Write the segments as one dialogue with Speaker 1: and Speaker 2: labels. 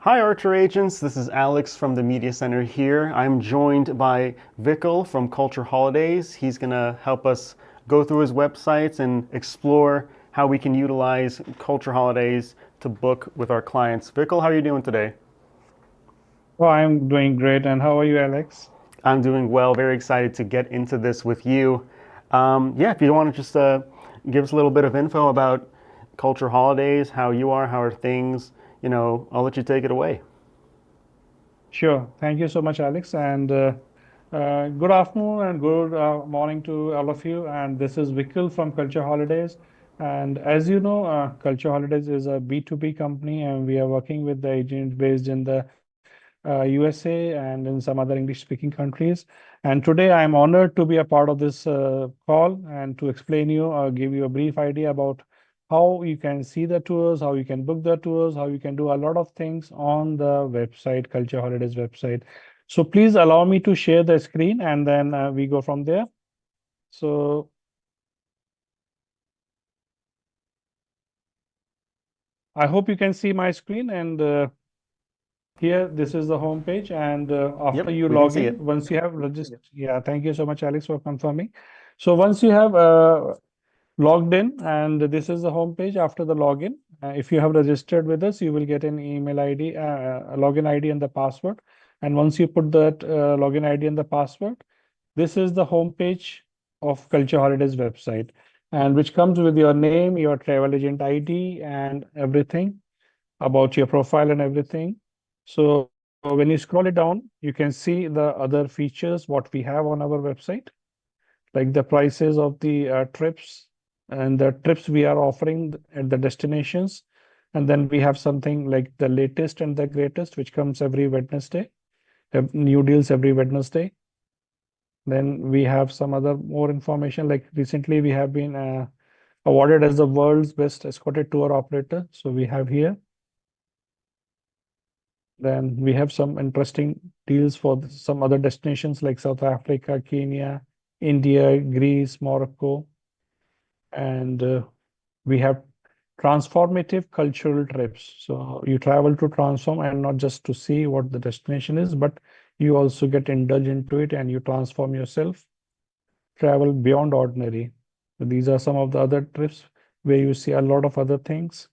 Speaker 1: Hi, Archer Agents. This is Alex from the Media Center here. I'm joined by Vikal from Culture Holidays. He's going to help us go through his websites and explore how we can utilize Culture Holidays to book with our clients. Vikal, how are you doing today?
Speaker 2: Oh, I'm doing great. And how are you, Alex?
Speaker 1: I'm doing well. Very excited to get into this with you. Yeah, if you want to just give us a little bit of info about Culture Holidays, how you are, how are things, I'll let you take it away.
Speaker 2: Sure. Thank you so much, Alex. And good afternoon and good morning to all of you. And this is Vikal from Culture Holidays. And as you know, Culture Holidays is a B2B company, and we are working with the agent based in the USA and in some other English-speaking countries. And today I'm honored to be a part of this call and to explain you or give you a brief idea about how you can see the tours, how you can book the tours, how you can do a lot of things on the website, Culture Holidays website. So please allow me to share the screen and then we go from there. So I hope you can see my screen and here, this is the home page, and after
Speaker 1: Yep,
Speaker 2: you
Speaker 1: we can
Speaker 2: log
Speaker 1: see
Speaker 2: in,
Speaker 1: it.
Speaker 2: once you have registered, yeah, thank you so much, Alex, for confirming. So once you have logged in, and this is the home page after the login. If you have registered with us, you will get an email ID, a login ID, and the password. And once you put that login ID and the password, this is the home page of Culture Holidays website, and which comes with your name, your travel agent ID, and everything about your profile and everything. So when you scroll it down, you can see the other features what we have on our website, like the prices of the trips and the trips we are offering at the destinations. And then we have something like the latest and the greatest, which comes every Wednesday, have new deals every Wednesday. Then we have some other more information, like recently we have been awarded as the world's best escorted tour operator. So we have here. Then we have some interesting deals for some other destinations like South Africa, Kenya, India, Greece, Morocco, and we have transformative cultural trips. So you travel to transform and not just to see what the destination is, but you also get indulged into it and you transform yourself, travel beyond ordinary. So these are some of the other trips where you see a lot of other things.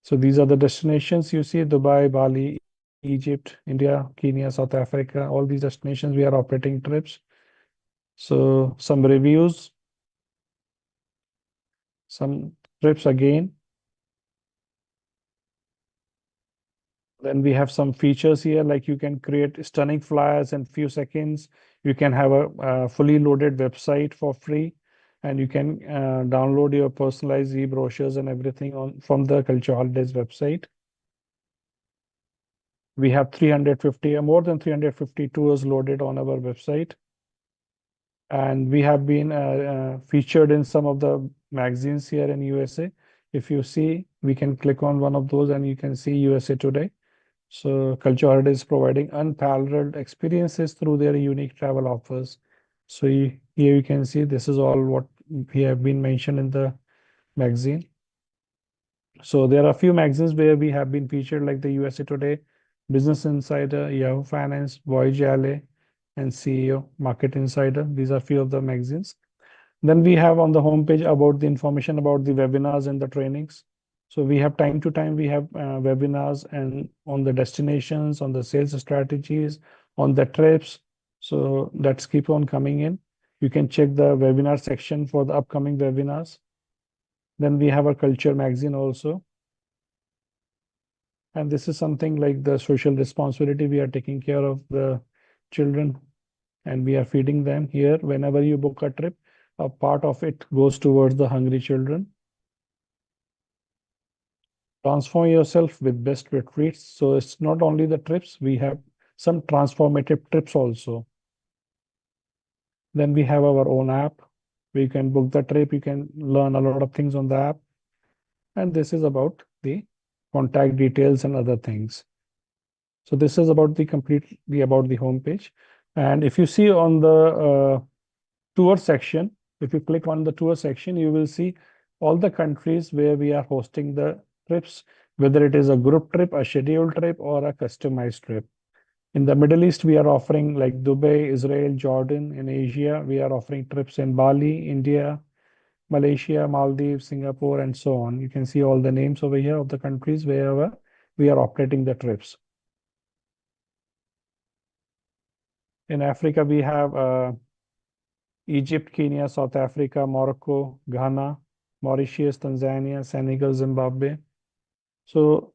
Speaker 2: So these are the destinations you see: Dubai, Bali, Egypt, India, Kenya, South Africa, all these destinations we are operating trips. So some reviews, some trips again. Then we have some features here, like you can create stunning flyers in few seconds. You can have a fully loaded website for free, and you can download your personalized e-brochures and everything on from the Culture Holidays website. We have 350 or more than 350 tours loaded on our website. And we have been featured in some of the magazines here in USA. If you see, we can click on one of those and you can see USA Today. So Culture Holiday is providing unparalleled experiences through their unique travel offers. So here you can see this is all what we have been mentioned in the magazine. So there are a few magazines where we have been featured, like the USA Today, Business Insider, Yahoo Finance, Voyage, and CEO Market Insider. These are few of the magazines. Then we have on the homepage about the information about the webinars and the trainings. So we have time to time, we have webinars and on the destinations, on the sales strategies, on the trips. So that's keep on coming in. You can check the webinar section for the upcoming webinars. Then we have a culture magazine also. And this is something like the social responsibility. We are taking care of the children and we are feeding them here. Whenever you book a trip, a part of it goes towards the hungry children. Transform yourself with best retreats. So it's not only the trips, we have some transformative trips also. Then we have our own app. We can book the trip. You can learn a lot of things on the app. And this is about the contact details and other things. So this is about the completely about the homepage. And if you see on the tour section, if you click on the tour section, you will see all the countries where we are hosting the trips whether it is a group trip, a scheduled trip, or a customized trip. In the Middle East, we are offering like Dubai, Israel, Jordan. In Asia, we are offering trips in Bali, India, Malaysia, Maldives, Singapore, and so on. You can see all the names over here of the countries wherever we are operating the trips. In Africa, we have Egypt, Kenya, South Africa, Morocco, Ghana, Mauritius, Tanzania, Senegal, Zimbabwe. So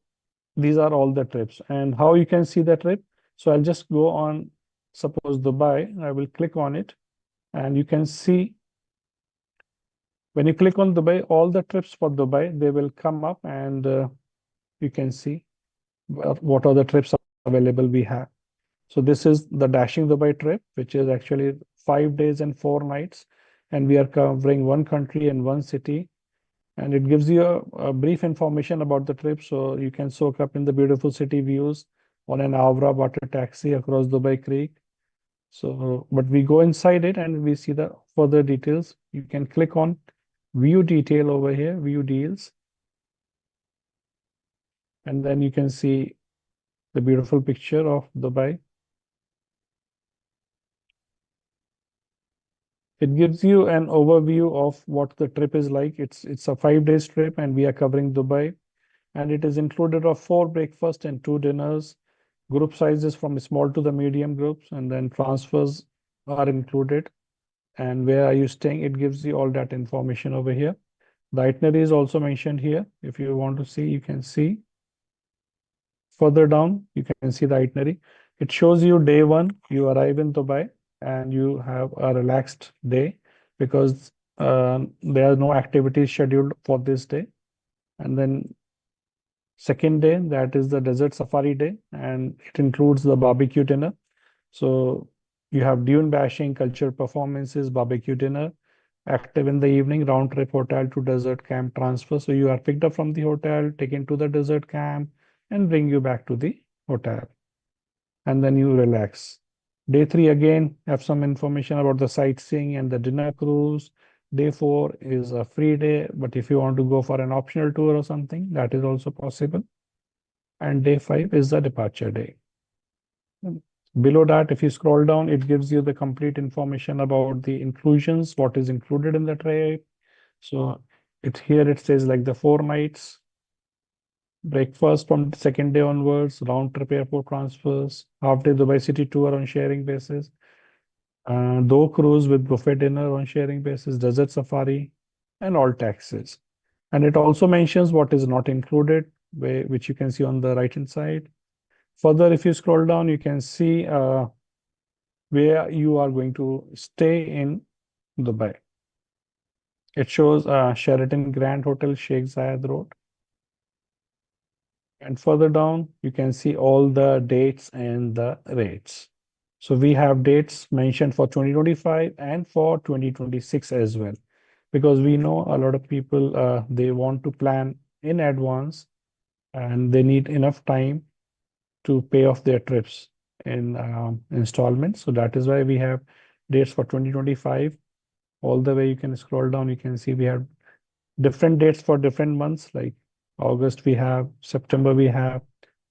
Speaker 2: these are all the trips. And how you can see the trip? So I'll just go on, suppose Dubai, I will click on it, and you can see when you click on Dubai, all the trips for Dubai, they will come up, and you can see what are the trips available we have. So this is the Dashing Dubai trip, which is actually 5 days and 4 nights. And we are covering one country and one city. And it gives you a brief information about the trip. So you can soak up in the beautiful city views on an Avra water taxi across Dubai Creek. So, but we go inside it and we see the further details. You can click on view detail over here, view deals. And then you can see the beautiful picture of Dubai. It gives you an overview of what the trip is like. It's a 5 days trip, and we are covering Dubai. And it is included of 4 breakfasts and 2 dinners. Group sizes from small to the medium groups, and then transfers are included. And where are you staying? It gives you all that information over here. The itinerary is also mentioned here. If you want to see, you can see. Further down, you can see the itinerary. It shows you day one, you arrive in Dubai, and you have a relaxed day because there are no activities scheduled for this day. And then second day, that is the desert safari day, and it includes the barbecue dinner. So you have dune bashing, cultural performances, barbecue dinner, active in the evening, round trip hotel to desert camp transfer. So you are picked up from the hotel, taken to the desert camp, and bring you back to the hotel. And then you relax. Day three, again, have some information about the sightseeing and the dinner cruise. Day four is a free day, but if you want to go for an optional tour or something, that is also possible. And day five is the departure day. Below that, if you scroll down, it gives you the complete information about the inclusions, what is included in the trip. So it says like the 4 nights, breakfast from the second day onwards, round trip airport transfers, half day Dubai city tour on sharing basis, do cruise with buffet dinner on sharing basis, desert safari, and all taxes. And it also mentions what is not included, which you can see on the right hand side. Further, if you scroll down, you can see where you are going to stay in Dubai. It shows Sheraton Grand Hotel, Sheikh Zayed Road. And further down, you can see all the dates and the rates. So we have dates mentioned for 2025 and for 2026 as well, because we know a lot of people, they want to plan in advance and they need enough time to pay off their trips in installments. So that is why we have dates for 2025. All the way you can scroll down, you can see we have different dates for different months, like August we have, September we have,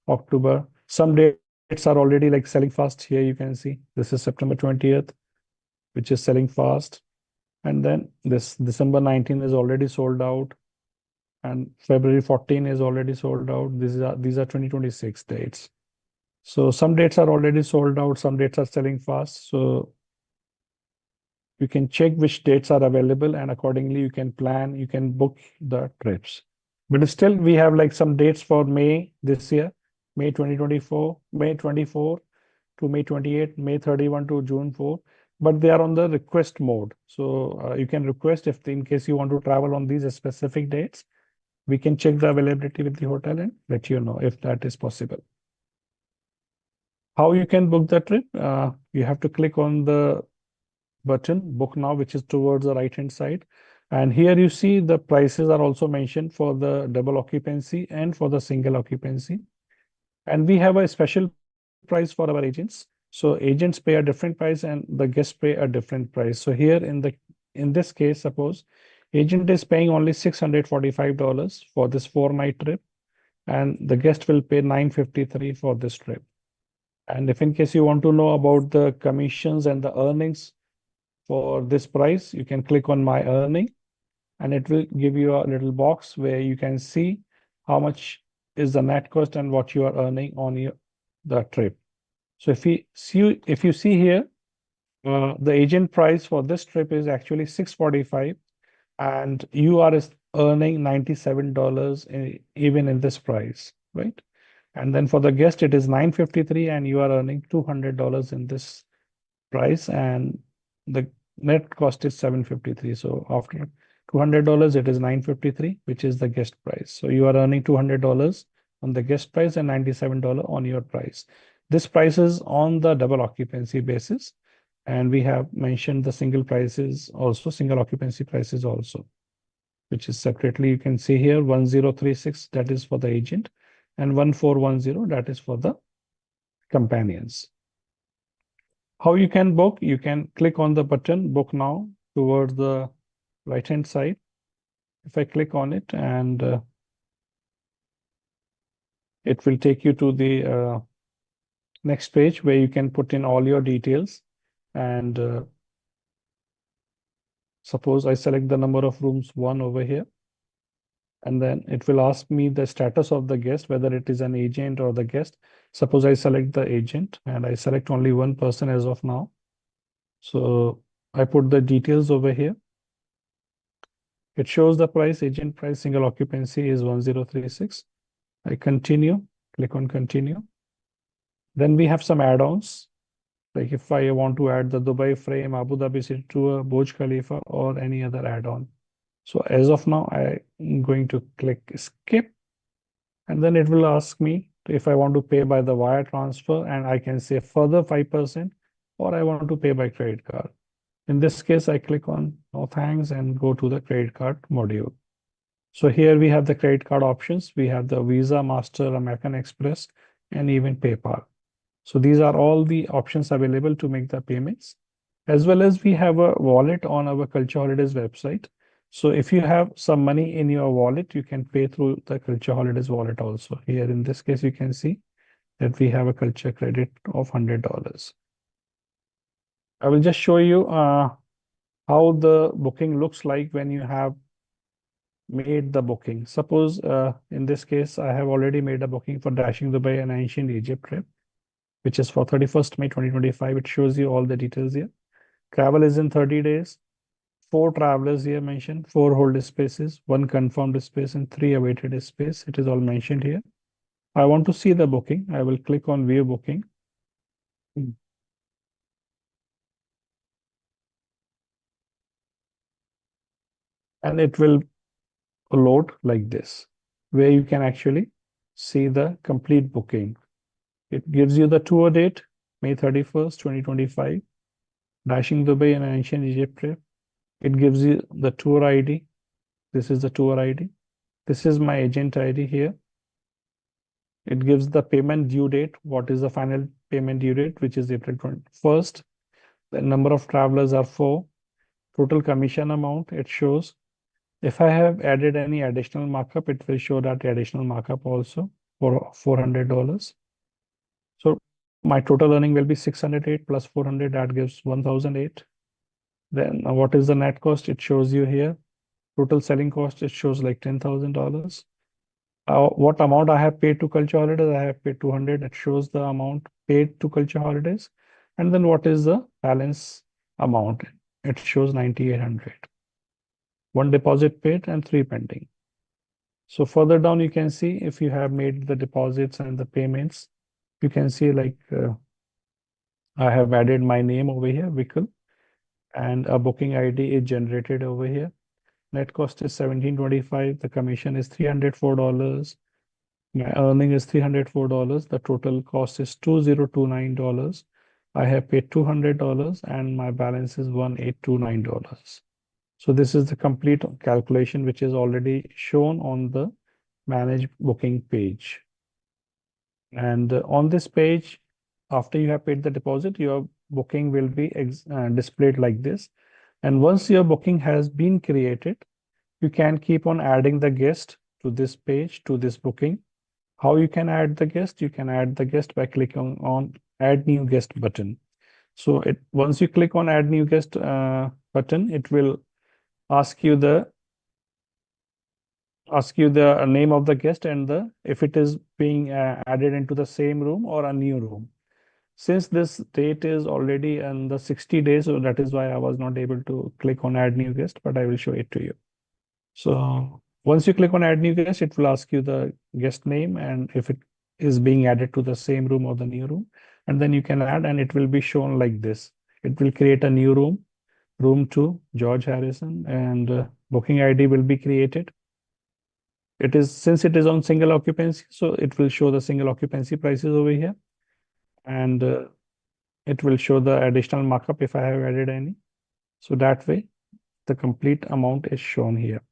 Speaker 2: October. Some dates are already like selling fast. Here you can see this is September 20th, which is selling fast. And then this December 19 is already sold out. And February 14 is already sold out. These are 2026 dates. So some dates are already sold out, some dates are selling fast. So you can check which dates are available, and accordingly you can plan, you can book the trips. But still we have like some dates for May this year, May 2024, May 24 to May 28, May 31 to June 4, but they are on the request mode. So you can request if in case you want to travel on these specific dates, we can check the availability with the hotel and let you know if that is possible. How you can book the trip? You have to click on the button book now, which is towards the right hand side. And here you see the prices are also mentioned for the double occupancy and for the single occupancy. And we have a special price for our agents. So agents pay a different price and the guests pay a different price. So here in this case, suppose agent is paying only $645 for this 4-night trip. and the guest will pay $953 for this trip. And if in case you want to know about the commissions and the earnings for this price, you can click on my earning, and it will give you a little box where you can see how much is the net cost and what you are earning on the trip. So if you see here, the agent price for this trip is actually $645, and you are earning $97 even in this price, right? And then for the guest, it is $953, and you are earning $200 in this price, and the net cost is $753. So after $200, it is $953, which is the guest price. So you are earning $200 on the guest price and $97 on your price. This price is on the double occupancy basis, and we have mentioned the single prices also, single occupancy prices also, which is separately. You can see here 1036, that is for the agent, and 1410, that is for the companions. How you can book? You can click on the button book now towards the right hand side. If I click on it, and it will take you to the next page where you can put in all your details. And suppose I select the number of rooms 1 over here, and then it will ask me the status of the guest, whether it is an agent or the guest. Suppose I select the agent, and I select only one person as of now. So I put the details over here. It shows the price, agent price, single occupancy is 1036. I continue, click on continue. Then we have some add-ons. Like if I want to add the Dubai frame, Abu Dhabi City Tour, Burj Khalifa, or any other add-on. So as of now, I'm going to click skip, and then it will ask me if I want to pay by the wire transfer, and I can say further 5%, or I want to pay by credit card. In this case, I click on no thanks and go to the credit card module. So here we have the credit card options. We have the Visa, Master, American Express, and even PayPal. So these are all the options available to make the payments, as well as we have a wallet on our Culture Holidays website. So if you have some money in your wallet, you can pay through the Culture Holidays wallet also. Here in this case, you can see that we have a culture credit of $100. I will just show you how the booking looks like when you have made the booking. Suppose in this case, I have already made a booking for Dashing Dubai and Ancient Egypt trip, which is for 31st May 2025. It shows you all the details here. Travel is in 30 days. 4 travelers here mentioned, 4 hold spaces, 1 confirmed space, and 3 awaited space. It is all mentioned here. I want to see the booking. I will click on view booking. And it will load like this, where you can actually see the complete booking. It gives you the tour date, May 31st, 2025, Dashing Dubai and Ancient Egypt trip. It gives you the tour ID. This is the tour ID. This is my agent ID here. It gives the payment due date. What is the final payment due date, which is April 21st. The number of travelers are 4. Total commission amount, it shows. If I have added any additional markup, it will show that additional markup also for $400. So my total earning will be 608 plus 400, that gives 1008. Then what is the net cost? It shows you here. Total selling cost, it shows like $10,000. What amount I have paid to Culture Holidays? I have paid 200. It shows the amount paid to Culture Holidays. And then what is the balance amount? It shows 9,800. 1 deposit paid and 3 pending. So further down, you can see if you have made the deposits and the payments, you can see like I have added my name over here, Vikal, and a booking ID is generated over here. Net cost is $17.25. The commission is $304. My earning is $304. The total cost is $2029. I have paid $200 and my balance is $1829. So this is the complete calculation, which is already shown on the manage booking page. And on this page, after you have paid the deposit, your booking will be displayed like this. And once your booking has been created, you can keep on adding the guest to this page, to this booking. How you can add the guest? You can add the guest by clicking on Add New Guest button. So once you click on Add New Guest button, it will ask you the name of the guest and the if it is being added into the same room or a new room. Since this date is already in the 60 days, so that is why I was not able to click on Add New Guest, but I will show it to you. So once you click on Add New Guest, it will ask you the guest name and if it is being added to the same room or the new room. And then you can add and it will be shown like this. It will create a new room, room 2, George Harrison, and booking ID will be created. Since it is on single occupancy, so it will show the single occupancy prices over here. And it will show the additional markup if I have added any. So that way, the complete amount is shown here.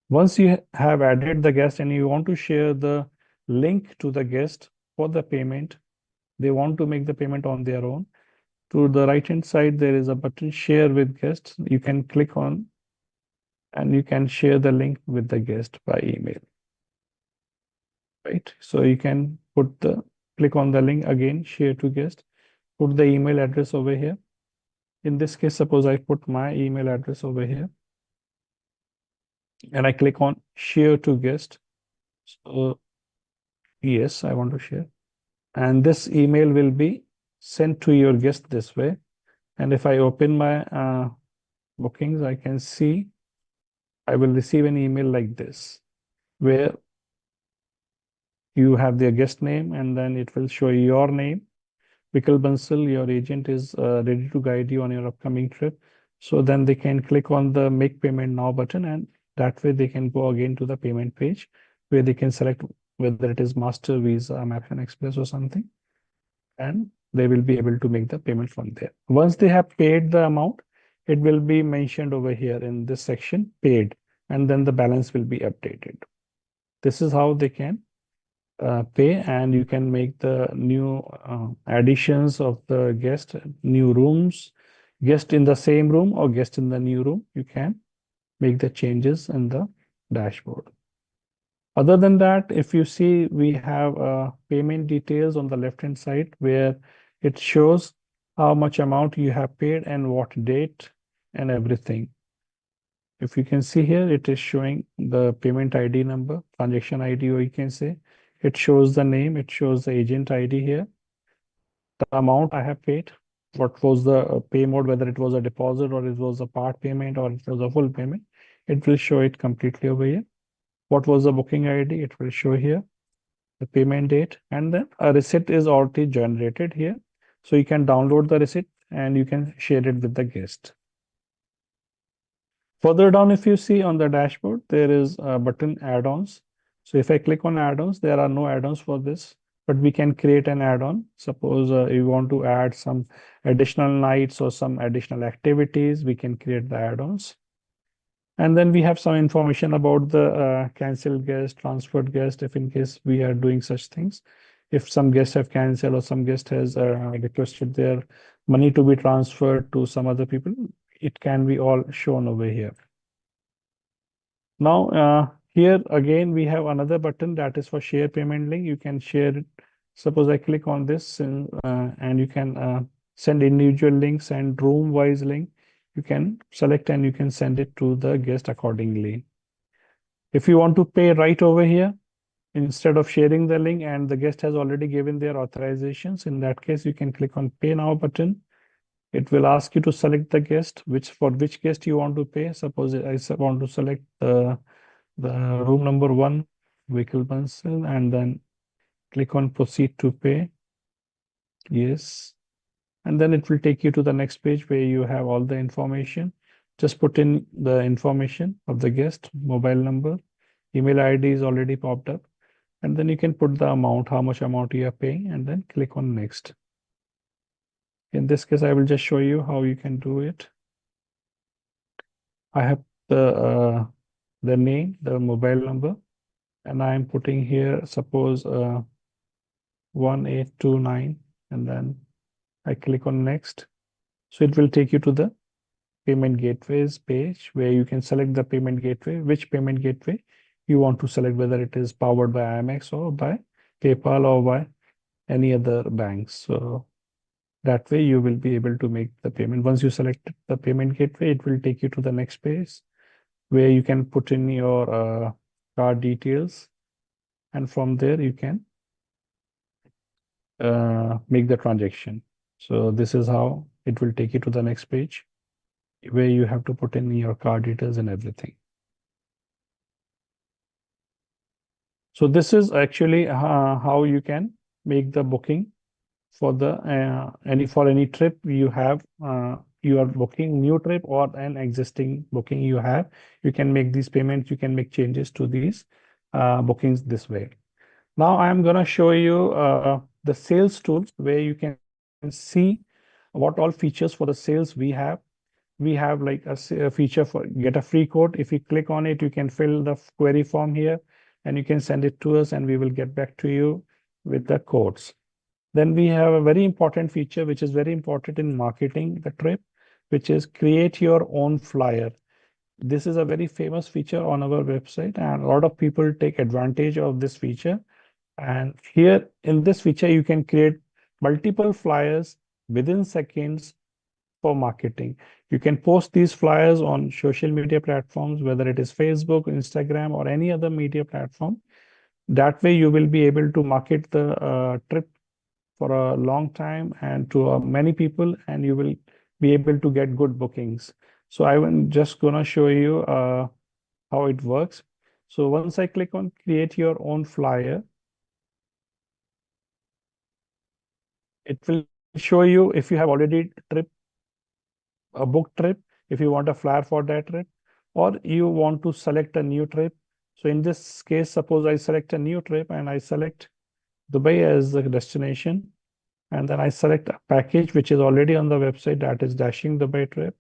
Speaker 2: Once you have added the guest and you want to share the link to the guest for the payment, they want to make the payment on their own. To the right hand side, there is a button Share with Guests. You can click on and you can share the link with the guest by email. Right? So you can click on the link again, Share to Guest, put the email address over here. In this case, suppose I put my email address over here and I click on Share to Guest. So yes, I want to share. And this email will be sent to your guest this way. And if I open my bookings, I can see I will receive an email like this, where you have their guest name and then it will show your name. Vikal Bansal, your agent is ready to guide you on your upcoming trip. So then they can click on the Make Payment Now button and that way they can go again to the payment page where they can select whether it is Master, Visa, American Express or something. And they will be able to make the payment from there. Once they have paid the amount, it will be mentioned over here in this section, paid, and then the balance will be updated. This is how they can pay, and you can make the new additions of the guest, new rooms, guest in the same room or guest in the new room. You can make the changes in the dashboard. Other than that, if you see, we have payment details on the left hand side where it shows how much amount you have paid and what date and everything. If you can see here, it is showing the payment ID number, transaction ID, or you can say it shows the name, it shows the agent ID here, the amount I have paid, what was the pay mode, whether it was a deposit or it was a part payment or it was a full payment. It will show it completely over here. What was the booking ID? It will show here the payment date, and then a receipt is already generated here. So you can download the receipt and you can share it with the guest. Further down, if you see on the dashboard, there is a button add-ons. So if I click on add-ons, there are no add-ons for this, but we can create an add-on. Suppose you want to add some additional nights or some additional activities, we can create the add-ons. And then we have some information about the canceled guest, transferred guest, if in case we are doing such things. If some guests have canceled or some guest has requested their money to be transferred to some other people, it can be all shown over here. Now, here again, we have another button that is for share payment link. You can share it. Suppose I click on this and you can send individual links and room-wise link. You can select and you can send it to the guest accordingly. If you want to pay right over here, instead of sharing the link and the guest has already given their authorizations, in that case, you can click on Pay Now button. It will ask you to select the guest, for which guest you want to pay. Suppose I want to select the room number 1, Vikal Bansal, and then click on Proceed to Pay. Yes. And then it will take you to the next page where you have all the information. Just put in the information of the guest, mobile number, email ID is already popped up. And then you can put the amount, how much amount you are paying, and then click on Next. In this case, I will just show you how you can do it. I have the name, the mobile number, and I am putting here, suppose 1829, and then I click on Next. So it will take you to the payment gateways page where you can select the payment gateway, which payment gateway you want to select, whether it is powered by Amex or by PayPal or by any other banks. So that way you will be able to make the payment. Once you select the payment gateway, it will take you to the next page where you can put in your card details, and from there you can make the transaction. So this is how it will take you to the next page where you have to put in your card details and everything. So this is actually how you can make the booking for the any trip you have. You are booking new trip or an existing booking you have. You can make these payments. You can make changes to these bookings this way. Now I'm gonna show you the sales tools where you can see what all features for the sales we have. We have like a feature for get a free quote. If you click on it, you can fill the query form here and you can send it to us and we will get back to you with the quotes. Then we have a very important feature, which is very important in marketing the trip, which is create your own flyer. This is a very famous feature on our website and a lot of people take advantage of this feature. And here in this feature, you can create multiple flyers within seconds for marketing. You can post these flyers on social media platforms, whether it is Facebook, Instagram, or any other media platform. That way, you will be able to market the trip for a long time and to many people, and you will be able to get good bookings. So I'm just gonna show you how it works. So once I click on create your own flyer, it will show you if you have already a book trip, if you want a flyer for that trip, or you want to select a new trip. So in this case, suppose I select a new trip and I select Dubai as the destination, and then I select a package which is already on the website, that is Dashing Dubai trip.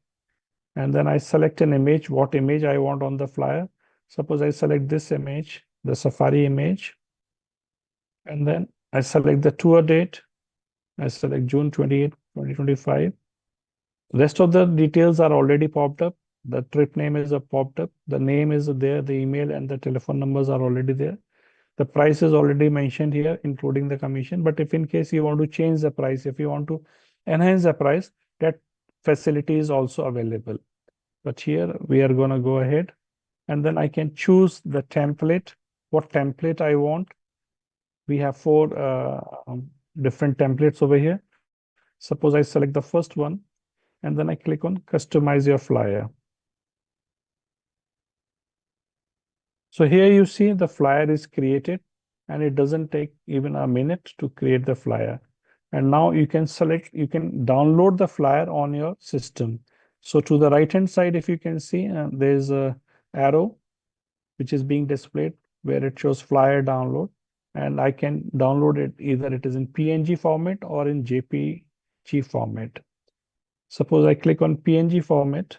Speaker 2: And then I select an image, what image I want on the flyer. Suppose I select this image, the safari image, and then I select the tour date. I select June 28, 2025. Rest of the details are already popped up. The trip name is popped up. The name is there. The email and the telephone numbers are already there. The price is already mentioned here, including the commission. But if in case you want to change the price, if you want to enhance the price, that facility is also available. But here we are going to go ahead and then I can choose the template, what template I want. We have four different templates over here. Suppose I select the first one and then I click on customize your flyer. So here you see the flyer is created and it doesn't take even a minute to create the flyer. And now you can download the flyer on your system. So to the right hand side, if you can see, there's a arrow which is being displayed where it shows flyer download. And I can download it either it is in PNG format or in JPG format. Suppose I click on PNG format.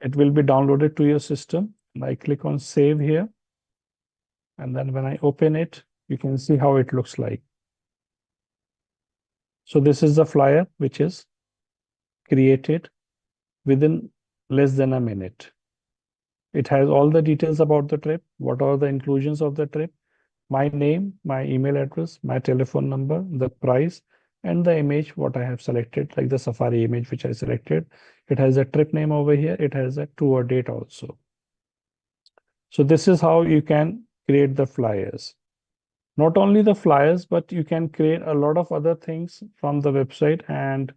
Speaker 2: It will be downloaded to your system. And I click on save here. And then when I open it, you can see how it looks like. So this is the flyer which is created within less than a minute. It has all the details about the trip, what are the inclusions of the trip, my name, my email address, my telephone number, the price, and the image what I have selected, like the safari image which I selected. It has a trip name over here. It has a tour date also. So this is how you can create the flyers. Not only the flyers, but you can create a lot of other things from the website. And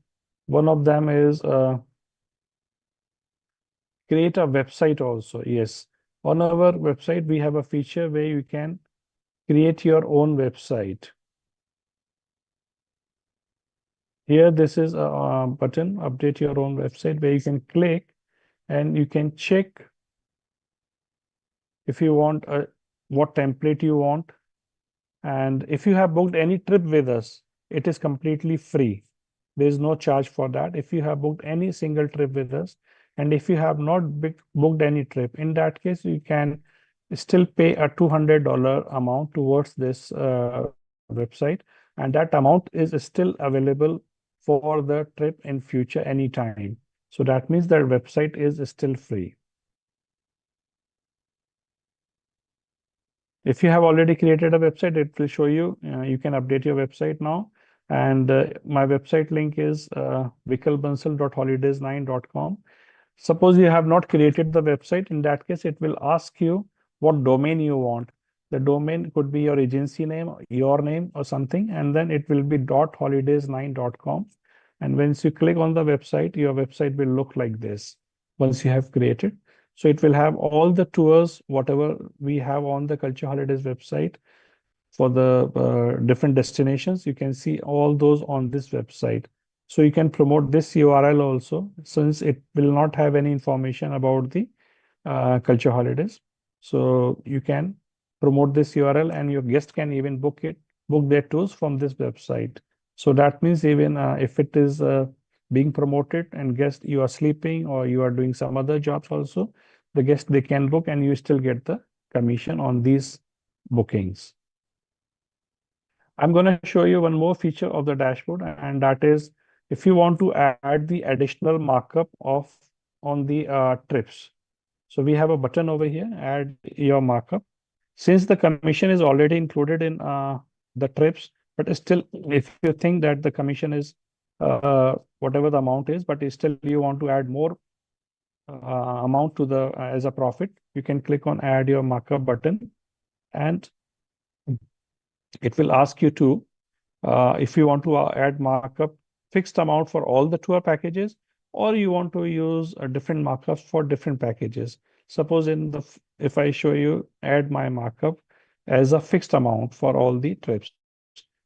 Speaker 2: one of them is create a website also. Yes. On our website, we have a feature where you can create your own website. Here, this is a button, update your own website, where you can click and you can check if you want what template you want. And if you have booked any trip with us, it is completely free. There is no charge for that. If you have booked any single trip with us, and if you have not booked any trip, in that case, you can still pay a $200 amount towards this website. And that amount is still available for the trip in future anytime. So that means that website is still free. If you have already created a website, it will show you, you can update your website now. And my website link is vikalbansal.holidays9.com. Suppose you have not created the website, in that case, it will ask you what domain you want. The domain could be your agency name, your name, or something, and then it will be .holidays9.com. And once you click on the website, your website will look like this once you have created. So it will have all the tours, whatever we have on the Culture Holidays website for the different destinations. You can see all those on this website. So you can promote this URL also, since it will not have any information about the Culture Holidays. So you can promote this URL, and your guest can even book their tours from this website. So that means even if it is being promoted and guest you are sleeping or you are doing some other jobs also, the guest they can book and you still get the commission on these bookings. I'm going to show you one more feature of the dashboard, and that is if you want to add the additional markup of on the trips. So we have a button over here, add your markup. Since the commission is already included in the trips, but still, if you think that the commission is whatever the amount is, but still you want to add more amount to the as a profit, you can click on add your markup button, and it will ask you to if you want to add markup fixed amount for all the tour packages, or you want to use different markups for different packages. Suppose if I show you add my markup as a fixed amount for all the trips.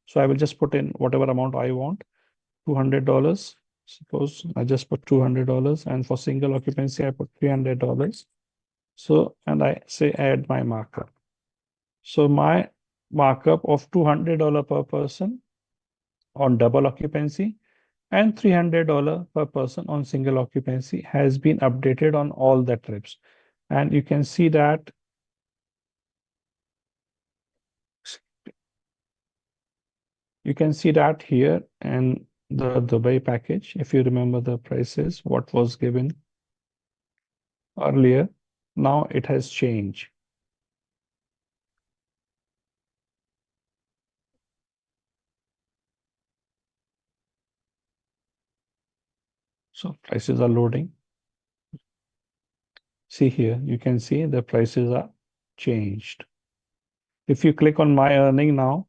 Speaker 2: So I will just put in whatever amount I want, $200. Suppose I just put $200, and for single occupancy, I put $300. So, and I say add my markup. So my markup of $200 per person on double occupancy and $300 per person on single occupancy has been updated on all the trips. And you can see that here in the Dubai package. If you remember the prices, what was given earlier, now it has changed. So prices are loading. See here, you can see the prices are changed. If you click on my earning now,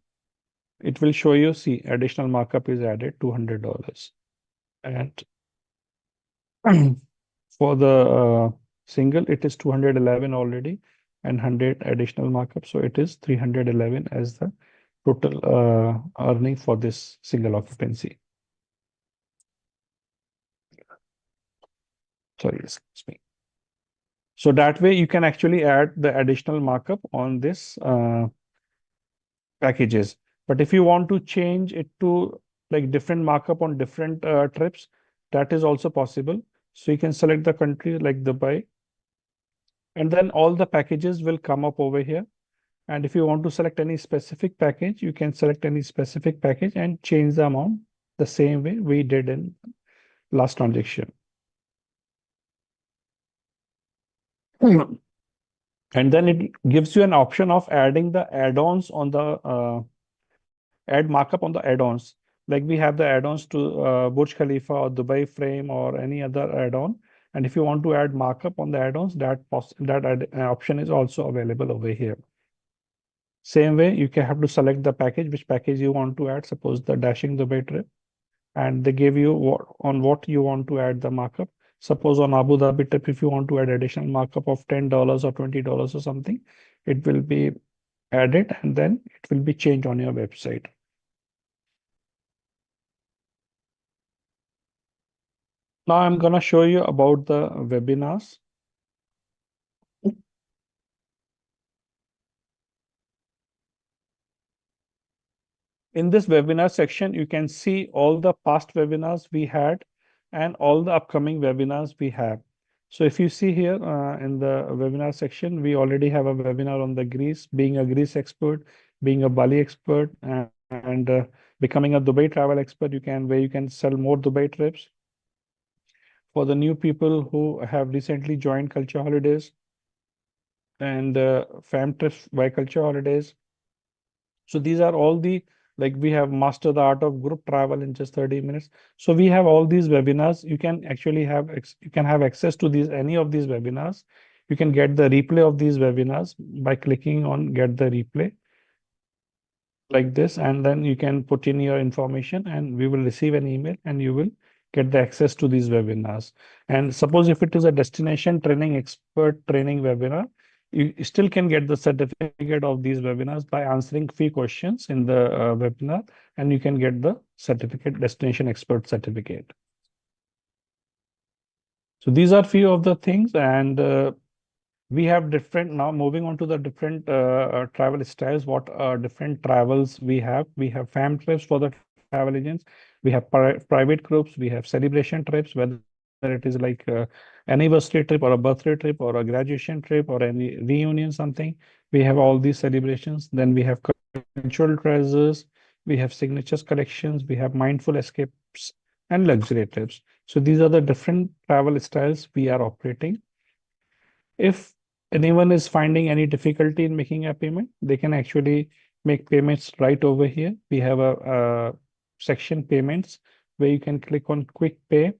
Speaker 2: it will show you, see, additional markup is added, $200. And for the single, it is 211 already, and 100 additional markup. So it is 311 as the total earning for this single occupancy. Sorry, excuse me. So that way you can actually add the additional markup on this packages. But if you want to change it to like different markup on different trips, that is also possible. So you can select the country like Dubai, and then all the packages will come up over here. And if you want to select any specific package, you can select any specific package and change the amount the same way we did in last transaction. And then it gives you an option of adding the add-ons on the add markup on the add-ons. Like we have the add-ons to Burj Khalifa or Dubai frame or any other add-on. And if you want to add markup on the add-ons, that option is also available over here. Same way, you can have to select the package, which package you want to add. Suppose the Dashing Dubai trip, and they give you what you want to add the markup. Suppose on Abu Dhabi trip, if you want to add additional markup of $10 or $20 or something, it will be added, and then it will be changed on your website. Now I'm gonna show you about the webinars. In this webinar section, you can see all the past webinars we had and all the upcoming webinars we have. So if you see here in the webinar section, we already have a webinar on the Greece, being a Greece expert, being a Bali expert, and becoming a Dubai travel expert. Where you can sell more Dubai trips. For the new people who have recently joined Culture Holidays, and fam trips by culture holidays. So these are all the, like, we have master the art of group travel in just 30 minutes. So we have all these webinars. You can actually have you can have access to these any of these webinars. You can get the replay of these webinars by clicking on get the replay like this, and then you can put in your information and we will receive an email and you will get the access to these webinars. And suppose if it is a destination training expert training webinar, you still can get the certificate of these webinars by answering few questions in the webinar, and you can get the certificate, destination expert certificate. So these are few of the things, and we have different, now moving on to the different travel styles. What different travels we have fam trips for the travel agents, we have private groups, we have celebration trips, whether it is like anniversary trip or a birthday trip or a graduation trip or any reunion something. We have all these celebrations. Then we have cultural treasures, we have signatures collections, we have mindful escapes and luxury trips. So these are the different travel styles we are operating. If anyone is finding any difficulty in making a payment, they can actually make payments right over here. We have a section payments where you can click on quick pay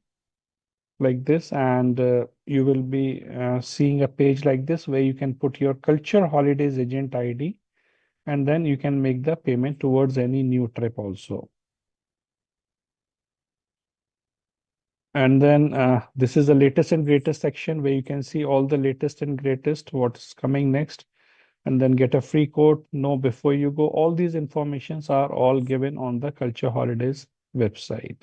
Speaker 2: like this, and you will be seeing a page like this where you can put your culture holidays agent ID, and then you can make the payment towards any new trip also. And then this is the latest and greatest section where you can see all the latest and greatest, what's coming next, and then get a free code, know before you go. All these informations are all given on the Culture Holidays website.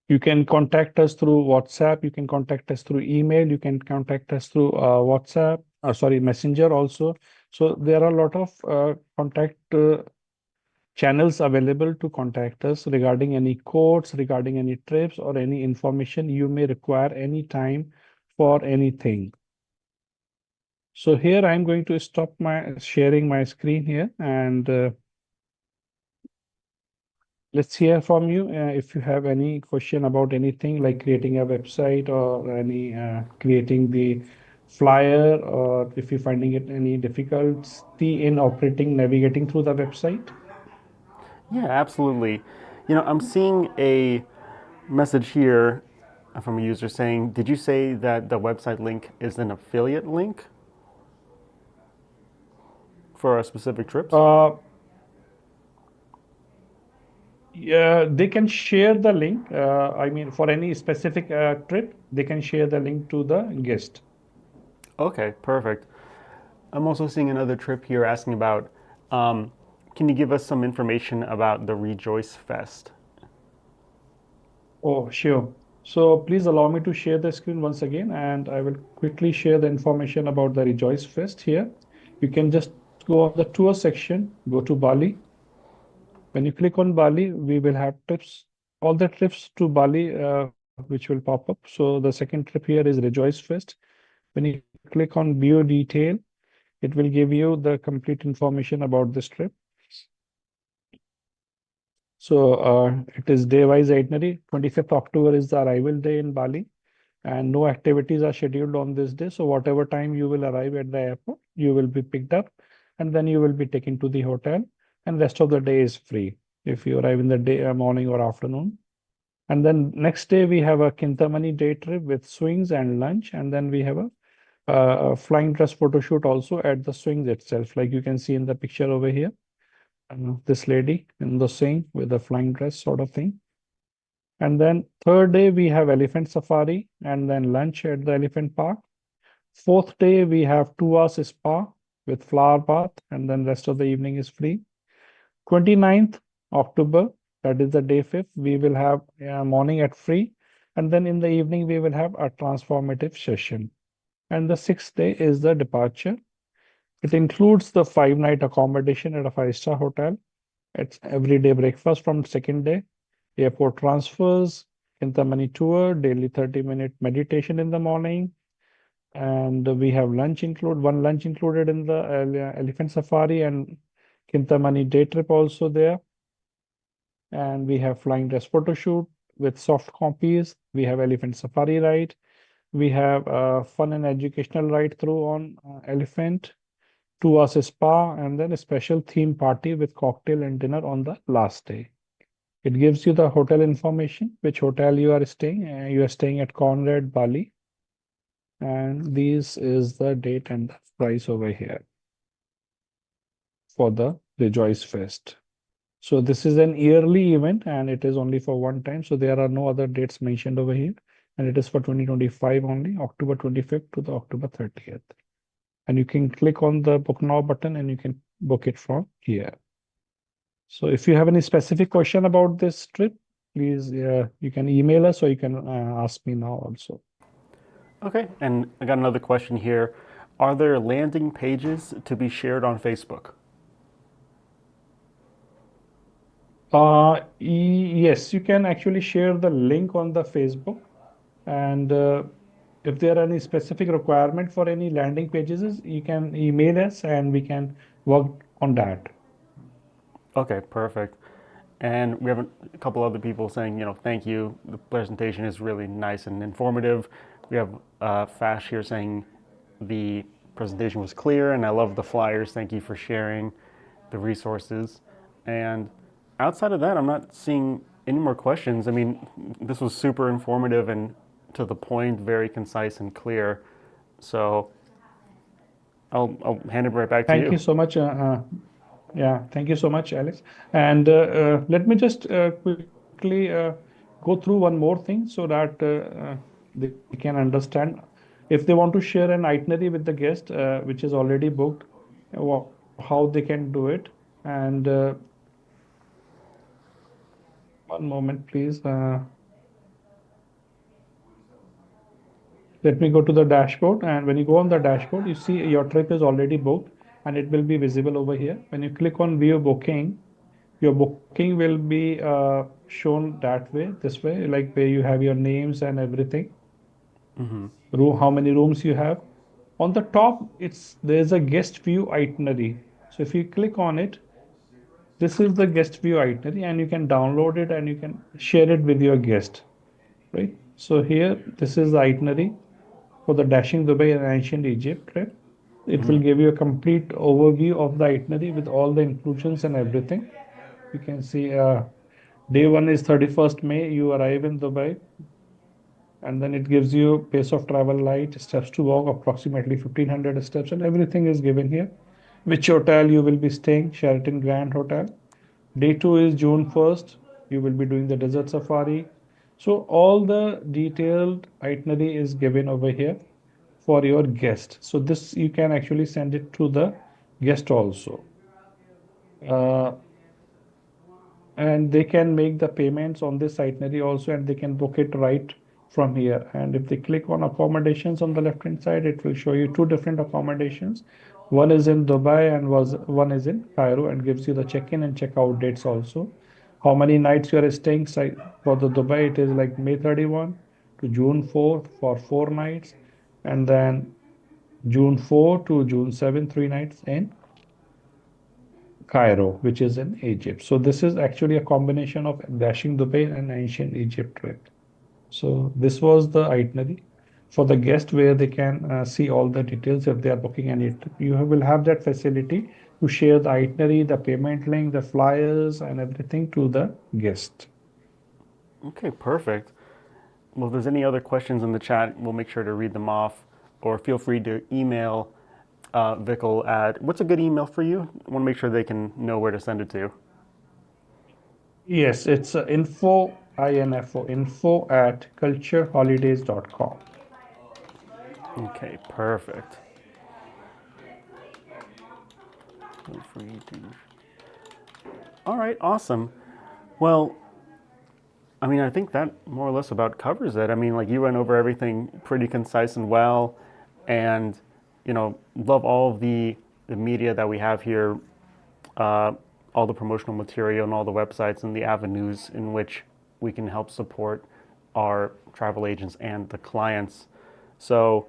Speaker 2: You can contact us through WhatsApp, you can contact us through email, you can contact us through WhatsApp, or sorry, Messenger also. So there are a lot of contact channels available to contact us regarding any quotes, regarding any trips, or any information you may require anytime for anything. So here I'm going to stop my sharing my screen here, and let's hear from you if you have any question about anything like creating a website or any creating the flyer, or if you're finding it any difficulty in operating, navigating through the website.
Speaker 1: Yeah, absolutely. I'm seeing a message here from a user saying, did you say that the website link is an affiliate link for specific trips?
Speaker 2: Yeah, they can share the link. I mean, for any specific trip, they can share the link to the guest.
Speaker 1: Okay, perfect. I'm also seeing another trip here asking about, can you give us some information about the Rejoice Fest?
Speaker 2: Oh, sure. So please allow me to share the screen once again, and I will quickly share the information about the Rejoice Fest here. You can just go on the tour section, go to Bali. When you click on Bali, we will have trips, all the trips to Bali, which will pop up. So the second trip here is Rejoice Fest. When you click on View Detail, it will give you the complete information about this trip. So it is day-wise itinerary. 25th October is the arrival day in Bali, and no activities are scheduled on this day. So whatever time you will arrive at the airport, you will be picked up, and then you will be taken to the hotel, and rest of the day is free if you arrive in the day, morning or afternoon. And then next day we have a Kintamani day trip with swings and lunch, and then we have a flying dress photo shoot also at the swings itself, like you can see in the picture over here. This lady in the swing with the flying dress sort of thing. And then third day we have elephant safari and then lunch at the elephant park. Fourth day we have 2 hours spa with flower bath, and then rest of the evening is free. 29th October, that is the day fifth, we will have morning at free, and then in the evening we will have a transformative session. And the sixth day is the departure. It includes the 5 night accommodation at a 5-star hotel. It's everyday breakfast from second day, airport transfers, Kintamani tour, daily 30-minute meditation in the morning, and we have one lunch included in the elephant safari and Kintamani day trip also there. And we have flying dress photo shoot with soft copies. We have elephant safari ride. We have a fun and educational ride through on Elephant, 2 hours spa, and then a special theme party with cocktail and dinner on the last day. It gives you the hotel information, which hotel you are staying. You are staying at Conrad, Bali, and this is the date and the price over here for the Rejoice Fest. So this is an yearly event and it is only for one time. So there are no other dates mentioned over here. And it is for 2025 only, October 25th to the October 30th. And you can click on the book now button and you can book it from here. So if you have any specific question about this trip, please you can email us or you can ask me now also.
Speaker 1: Okay, and I got another question here. Are there landing pages to be shared on Facebook?
Speaker 2: Yes, you can actually share the link on the Facebook. And if there are any specific requirement for any landing pages, you can email us and we can work on that.
Speaker 1: Okay, perfect. And we have a couple other people saying, thank you. The presentation is really nice and informative. We have Fash here saying the presentation was clear and I love the flyers. Thank you for sharing the resources. And outside of that, I'm not seeing any more questions. I mean, this was super informative and to the point, very concise and clear. So I'll hand it right back to
Speaker 2: Thank you
Speaker 1: you.
Speaker 2: so much. Yeah, thank you so much, Alex. And let me just quickly go through one more thing so that they can understand. If they want to share an itinerary with the guest, which is already booked, how they can do it. And one moment, please. Let me go to the dashboard. And when you go on the dashboard, you see your trip is already booked and it will be visible over here. When you click on view booking, your booking will be shown that way, this way, like where you have your names and everything, room, how many rooms you have. On the top, there's a guest view itinerary. So if you click on it, this is the guest view itinerary and you can download it and you can share it with your guest, right? So here, this is the itinerary for the Dashing Dubai and Ancient Egypt trip. It will give you a complete overview of the itinerary with all the inclusions and everything. You can see day one is 31st May. You arrive in Dubai, and then it gives you pace of travel light, steps to walk, approximately 1500 steps, and everything is given here. Which hotel you will be staying, Sheraton Grand Hotel. Day two is June 1st. You will be doing the desert safari. So all the detailed itinerary is given over here for your guest. So this you can actually send it to the guest also. Uh, and they can make the payments on this itinerary also and they can book it right from here. And if they click on accommodations on the left hand side, it will show you two different accommodations. One is in Dubai and one is in Cairo and gives you the check-in and check-out dates also. How many nights you are staying for the Dubai, it is like May 31 to June 4th for 4 nights, and then June 4 to June 7, 3 nights in Cairo, which is in Egypt. So this is actually a combination of Dashing Dubai and Ancient Egypt trip. So this was the itinerary for the guest where they can see all the details if they are booking any trip. You will have that facility to share the itinerary, the payment link, the flyers, and everything to the guest.
Speaker 1: Okay, perfect. Well, if there's any other questions in the chat, we'll make sure to read them off, or feel free to email Vikal at, what's a good email for you? I want to make sure they can know where to send it to.
Speaker 2: Yes, it's info at cultureholidays.com.
Speaker 1: Okay, perfect. Feel free to. All right, awesome. Well, I mean, I think that more or less about covers it. I mean, like you went over everything pretty concise and well, and love all of the media that we have here, all the promotional material and all the websites and the avenues in which we can help support our travel agents and the clients. So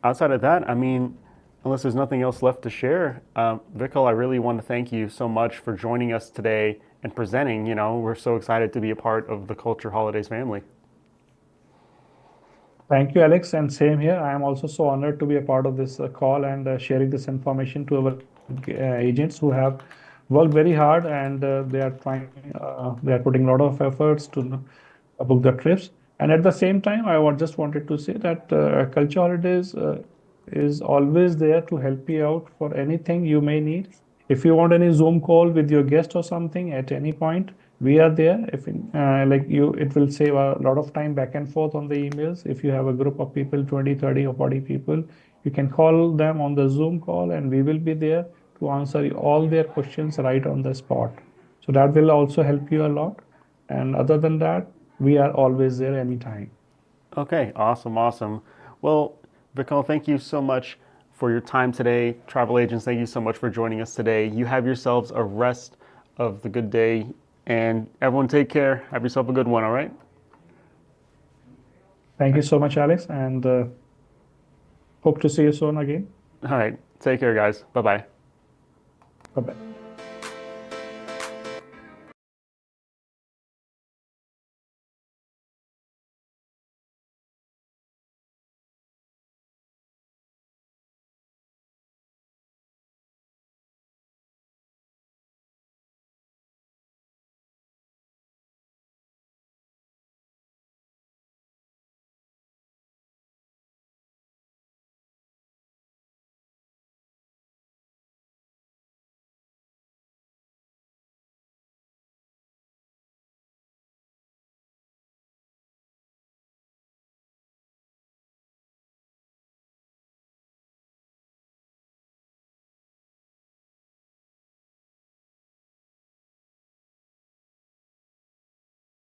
Speaker 1: outside of that, I mean, unless there's nothing else left to share, Vikal, I really want to thank you so much for joining us today and presenting. We're so excited to be a part of the Culture Holidays family.
Speaker 2: Thank you, Alex, and same here. I am also so honored to be a part of this call and sharing this information to our agents who have worked very hard and they are putting a lot of efforts to book the trips. And at the same time, just wanted to say that Culture Holidays is always there to help you out for anything you may need. If you want any Zoom call with your guest or something at any point, we are there. If like you, it will save a lot of time back and forth on the emails. If you have a group of people, 20, 30, or 40 people, you can call them on the Zoom call and we will be there to answer all their questions right on the spot. So that will also help you a lot. And other than that, we are always there anytime.
Speaker 1: Okay, awesome, awesome. Well, Vikal, thank you so much for your time today. Travel agents, thank you so much for joining us today. You have yourselves a rest of the good day, and everyone take care. Have yourself a good one, all right?
Speaker 2: Thank you so much, Alex, and hope to see you soon again.
Speaker 1: All right, take care, guys. Bye bye.
Speaker 2: Bye bye.